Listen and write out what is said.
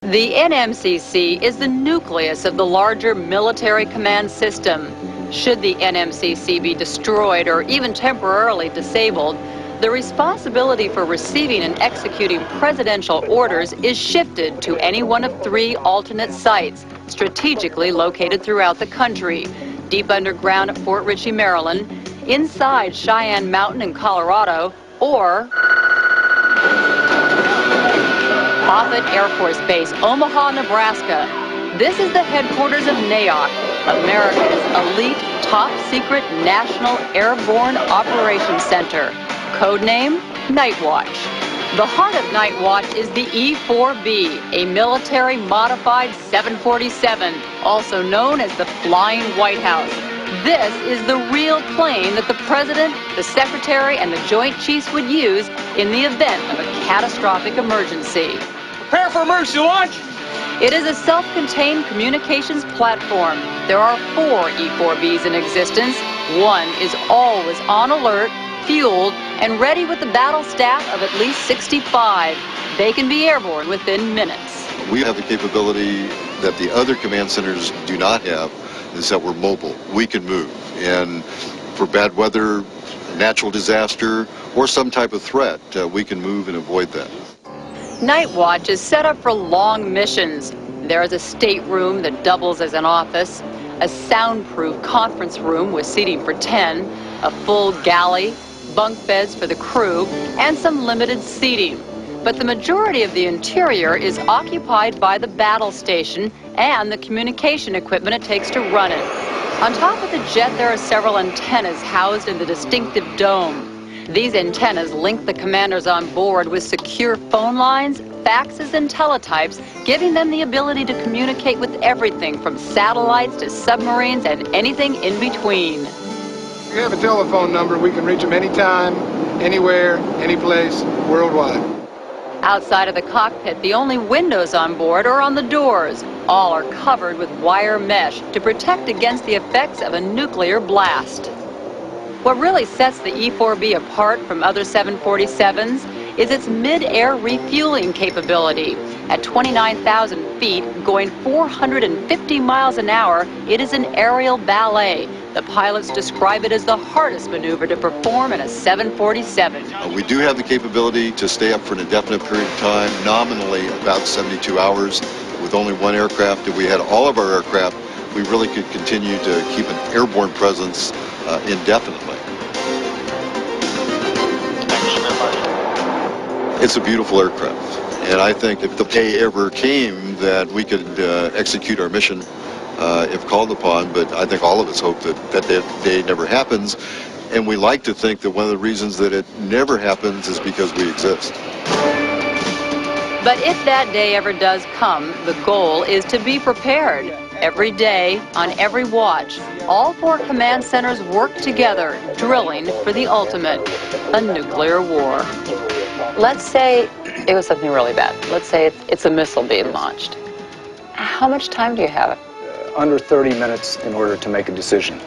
The NMCC is the nucleus of the larger military command system. Should the NMCC be destroyed or even temporarily disabled, the responsibility for receiving and executing presidential orders is shifted to any one of 3 alternate sites, strategically located throughout the country: deep underground at Fort Ritchie, Maryland, inside Cheyenne Mountain in Colorado, or Offutt Air Force Base, Omaha, Nebraska. This is the headquarters of NAOC, America's elite, top-secret National Airborne Operations Center. Codename, Nightwatch. The heart of Nightwatch is the E-4B, a military-modified 747, also known as the Flying White House. This is the real plane that the President, the Secretary, and the Joint Chiefs would use in the event of a catastrophic emergency. Prepare for emergency launch! It is a self-contained communications platform. There are 4 E-4Bs in existence. One is always on alert, fueled, and ready with the battle staff of at least 65. They can be airborne within minutes. We have the capability that the other command centers do not have, is that we're mobile. We can move. And for bad weather, natural disaster, or some type of threat, we can move and avoid that. Nightwatch is set up for long missions. There is a stateroom that doubles as an office, a soundproof conference room with seating for 10, a full galley, bunk beds for the crew, and some limited seating. But the majority of the interior is occupied by the battle station and the communication equipment it takes to run it. On top of the jet, there are several antennas housed in the distinctive dome. These antennas link the commanders on board with secure phone lines, faxes, and teletypes, giving them the ability to communicate with everything from satellites to submarines and anything in between. We have a telephone number. We can reach them anytime, anywhere, anyplace, worldwide. Outside of the cockpit, the only windows on board are on the doors. All are covered with wire mesh to protect against the effects of a nuclear blast. What really sets the E-4B apart from other 747s is its mid-air refueling capability. At 29,000 feet, going 450 miles an hour, it is an aerial ballet. The pilots describe it as the hardest maneuver to perform in a 747. We do have the capability to stay up for an indefinite period of time, nominally about 72 hours. With only 1 aircraft, if we had all of our aircraft, we really could continue to keep an airborne presence indefinitely. It's a beautiful aircraft, and I think if the day ever came that we could execute our mission if called upon, but I think all of us hope that day never happens, and we like to think that one of the reasons that it never happens is because we exist. But if that day ever does come, the goal is to be prepared. Every day, on every watch, all 4 command centers work together, drilling for the ultimate, a nuclear war. Let's say it was something really bad. Let's say it's a missile being launched. How much time do you have? Under 30 minutes in order to make a decision.